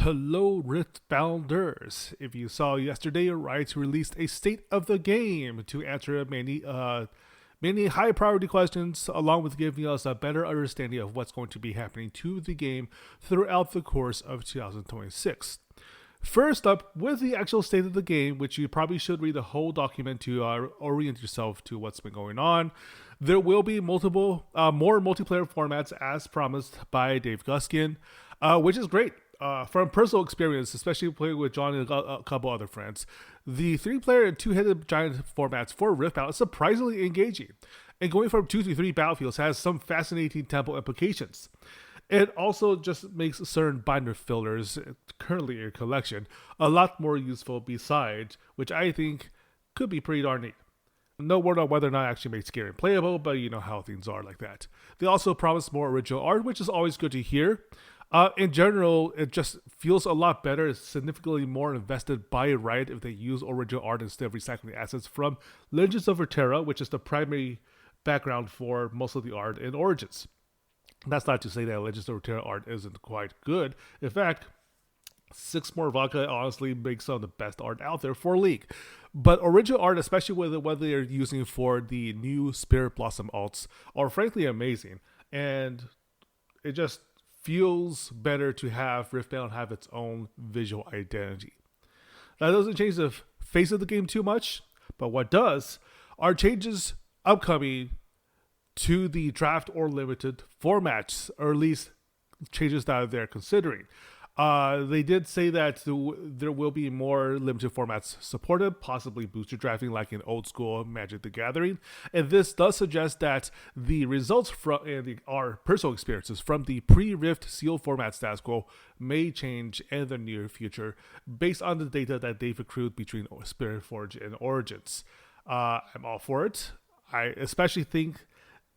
Hello, Riftbounders. If you saw yesterday, Riot released a state of the game to answer many high priority questions, along with giving us a better understanding of what's going to be happening to the game throughout the course of 2026. First up, with the actual state of the game, which you probably should read the whole document to orient yourself to what's been going on. There will be more multiplayer formats as promised by Dave Guskin, which is great. From personal experience, especially playing with John and a couple other friends, the 3-player and 2-headed giant formats for Riftbound is surprisingly engaging, and going from 2 to 3 battlefields has some fascinating tempo implications. It also just makes certain binder fillers currently in your collection a lot more useful besides, which I think could be pretty darn neat. No word on whether or not it actually makes scary and playable, but you know how things are like that. They also promise more original art, which is always good to hear. In general, it just feels a lot better, significantly more invested by Riot if they use original art instead of recycling assets from Legends of Runeterra, which is the primary background for most of the art in Origins. That's not to say that Legends of Runeterra art isn't quite good. In fact, 6 More Vodka honestly makes some of the best art out there for League. But original art, especially with what they're using for the new Spirit Blossom alts, are frankly amazing. And it just feels better to have Riftbound have its own visual identity. That doesn't change the face of the game too much, but what does are changes upcoming to the draft or limited formats, or at least changes that they're considering. They did say that there will be more limited formats supported, possibly booster drafting like in old school Magic the Gathering. And this does suggest that the results from our personal experiences from the pre-Rift sealed format status quo may change in the near future based on the data that they've accrued between Spiritforge and Origins. I'm all for it. I especially think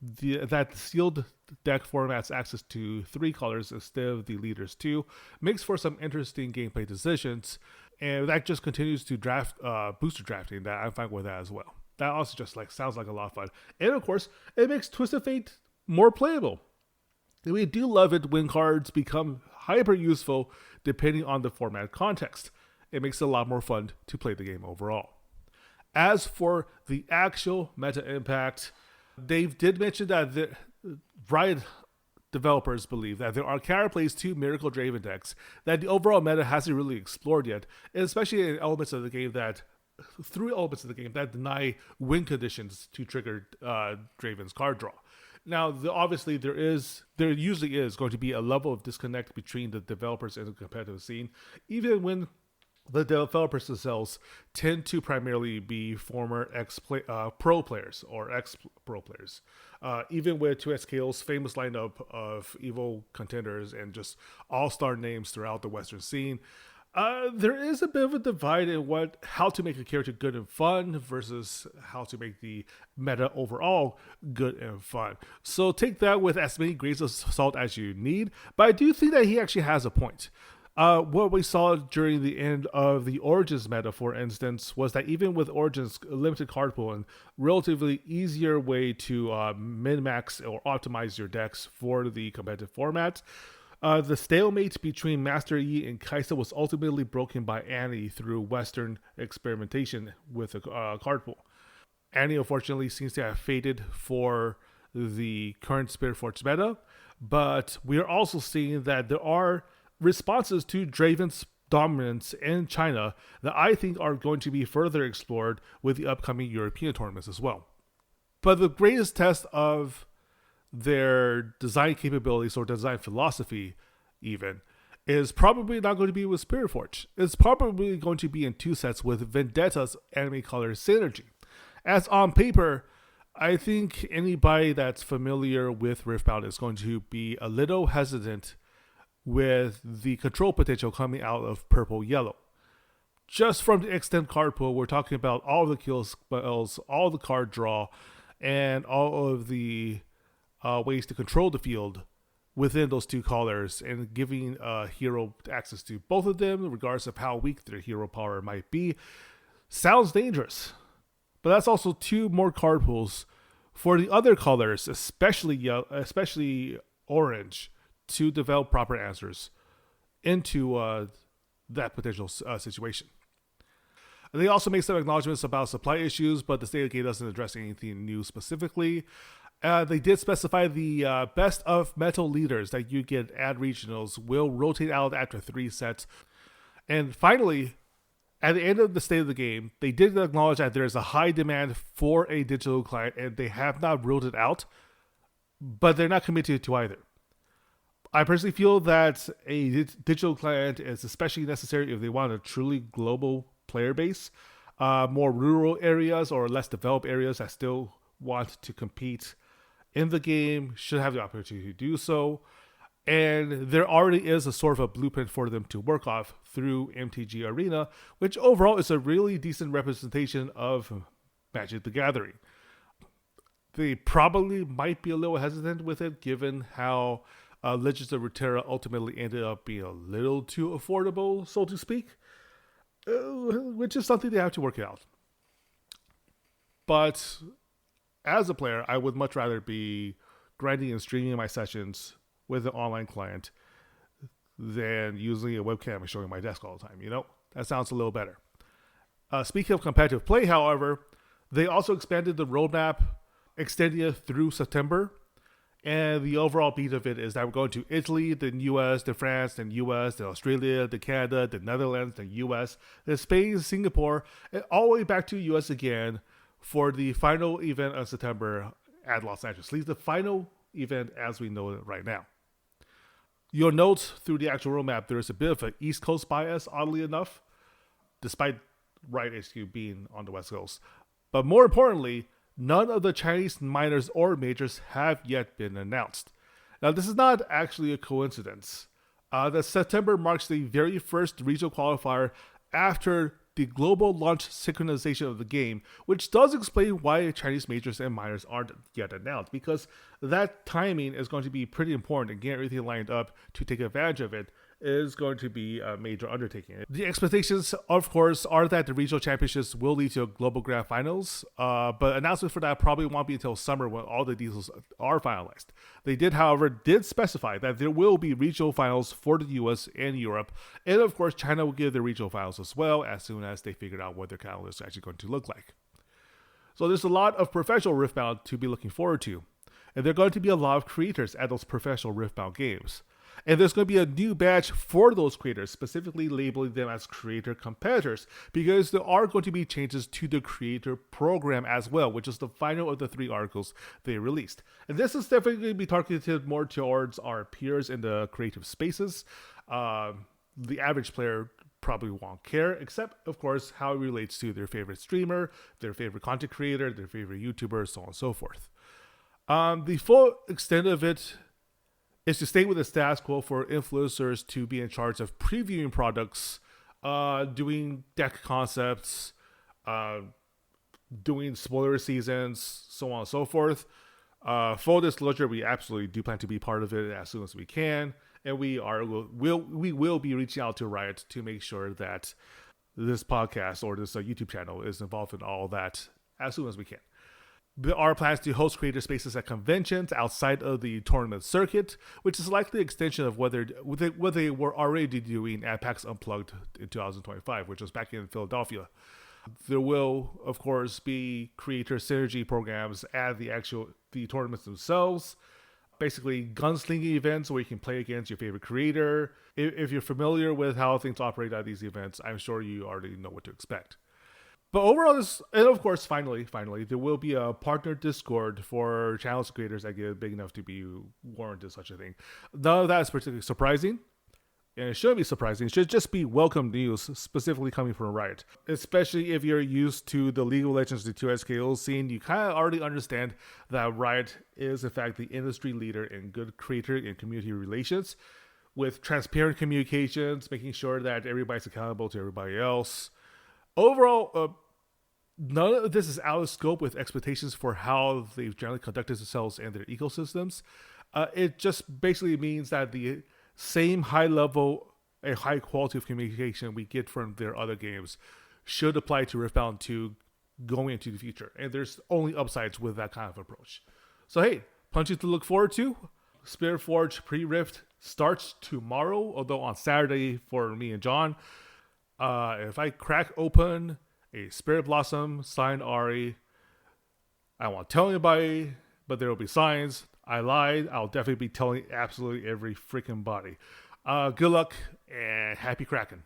that the sealed deck formats access to 3 colors instead of the leaders 2 makes for some interesting gameplay decisions, and that just continues to draft booster drafting that I'm fine with that as well. That also just sounds like a lot of fun, and of course it makes Twisted Fate more playable. We do love it when cards become hyper useful depending on the format context. It makes it a lot more fun to play the game overall. As for the actual meta impact, Dave did mention that the Riot developers believe that there are counterplays to Miracle Draven decks that the overall meta hasn't really explored yet, and especially in elements of the game that deny win conditions to trigger Draven's card draw. Now, obviously, there usually is going to be a level of disconnect between the developers and the competitive scene, even when the developers themselves tend to primarily be former pro players or ex-pro players. Even with 2SKO's famous lineup of evil contenders and just all-star names throughout the Western scene, there is a bit of a divide in how to make a character good and fun versus how to make the meta overall good and fun. So take that with as many grains of salt as you need, but I do think that he actually has a point. What we saw during the end of the Origins meta, for instance, was that even with Origins limited card pool and relatively easier way to min-max or optimize your decks for the competitive format, the stalemate between Master Yi and Kaisa was ultimately broken by Annie through Western experimentation with a card pool. Annie, unfortunately, seems to have faded for the current Spiritforge meta, but we are also seeing that there are responses to Draven's dominance in China that I think are going to be further explored with the upcoming European tournaments as well. But the greatest test of their design capabilities or design philosophy even is probably not going to be with Spiritforge. It's probably going to be in 2 sets with Vendetta's enemy color synergy. As on paper, I think anybody that's familiar with Riftbound is going to be a little hesitant with the control potential coming out of purple-yellow. Just from the extent card pool, we're talking about all of the kill spells, all the card draw, and all of the ways to control the field within those 2 colors, and giving a hero access to both of them, regardless of how weak their hero power might be, sounds dangerous. But that's also 2 more card pools for the other colors, especially orange, to develop proper answers into that potential situation. They also make some acknowledgments about supply issues, but the state of the game doesn't address anything new specifically. They did specify the best of metal leaders that you get at regionals will rotate out after 3 sets. And finally, at the end of the state of the game, they did acknowledge that there is a high demand for a digital client, and they have not ruled it out, but they're not committed to either. I personally feel that a digital client is especially necessary if they want a truly global player base. More rural areas or less developed areas that still want to compete in the game should have the opportunity to do so. And there already is a sort of a blueprint for them to work off through MTG Arena, which overall is a really decent representation of Magic the Gathering. They probably might be a little hesitant with it, given how Legends of Runeterra ultimately ended up being a little too affordable, so to speak, which is something they have to work out. But as a player, I would much rather be grinding and streaming my sessions with an online client than using a webcam and showing my desk all the time. That sounds a little better. Speaking of competitive play, however, they also expanded the roadmap, extending it through September. And the overall beat of it is that we're going to Italy, then US, then France, then US, then Australia, then Canada, then Netherlands, then US, then Spain, Singapore, and all the way back to US again for the final event of September at Los Angeles. At least the final event as we know it right now. You'll note through the actual roadmap there is a bit of an East Coast bias, oddly enough, despite Riot HQ being on the West Coast. But more importantly, none of the Chinese minors or majors have yet been announced. Now, this is not actually a coincidence. That September marks the very first regional qualifier after the global launch synchronization of the game, which does explain why Chinese majors and minors aren't yet announced, because that timing is going to be pretty important, and getting everything lined up to take advantage of it is going to be a major undertaking. The expectations, of course, are that the regional championships will lead to global grand finals, but announcements for that probably won't be until summer when all the details are finalized. They did, however, specify that there will be regional finals for the US and Europe, and of course China will give their regional finals as well as soon as they figure out what their calendar is actually going to look like. So there's a lot of professional Riftbound to be looking forward to, and there are going to be a lot of creators at those professional Riftbound games. And there's going to be a new badge for those creators, specifically labeling them as creator competitors, because there are going to be changes to the creator program as well, which is the final of the 3 articles they released. And this is definitely going to be targeted more towards our peers in the creative spaces. The average player probably won't care, except, of course, how it relates to their favorite streamer, their favorite content creator, their favorite YouTuber, so on and so forth. The full extent of it is to stay with the status quo for influencers to be in charge of previewing products, doing deck concepts, doing spoiler seasons, so on and so forth. Full disclosure, we absolutely do plan to be part of it as soon as we can, and we will be reaching out to Riot to make sure that this podcast or this YouTube channel is involved in all that as soon as we can. There are plans to host creator spaces at conventions outside of the tournament circuit, which is likely an extension of what they were already doing at PAX Unplugged in 2025, which was back in Philadelphia. There will, of course, be creator synergy programs at the tournaments themselves. Basically, gunslinging events where you can play against your favorite creator. If you're familiar with how things operate at these events, I'm sure you already know what to expect. But overall, and of course, finally, there will be a partner Discord for channels creators that get big enough to be warranted such a thing. None of that is particularly surprising, and it shouldn't be surprising. It should just be welcome news, specifically coming from Riot. Especially if you're used to the League of Legends, the 2SKO scene, you kind of already understand that Riot is, in fact, the industry leader in good creator and community relations, with transparent communications, making sure that everybody's accountable to everybody else. Overall, none of this is out of scope with expectations for how they've generally conducted themselves and their ecosystems. It just basically means that the same high level and high quality of communication we get from their other games should apply to Riftbound 2 going into the future. And there's only upsides with that kind of approach. So hey, plenty to look forward to. Spirit Forge pre-Rift starts tomorrow, although on Saturday for me and John. If I crack open a Spirit Blossom signed Ari, I won't tell anybody, but there will be signs. I lied. I'll definitely be telling absolutely every freaking body. Good luck and happy cracking.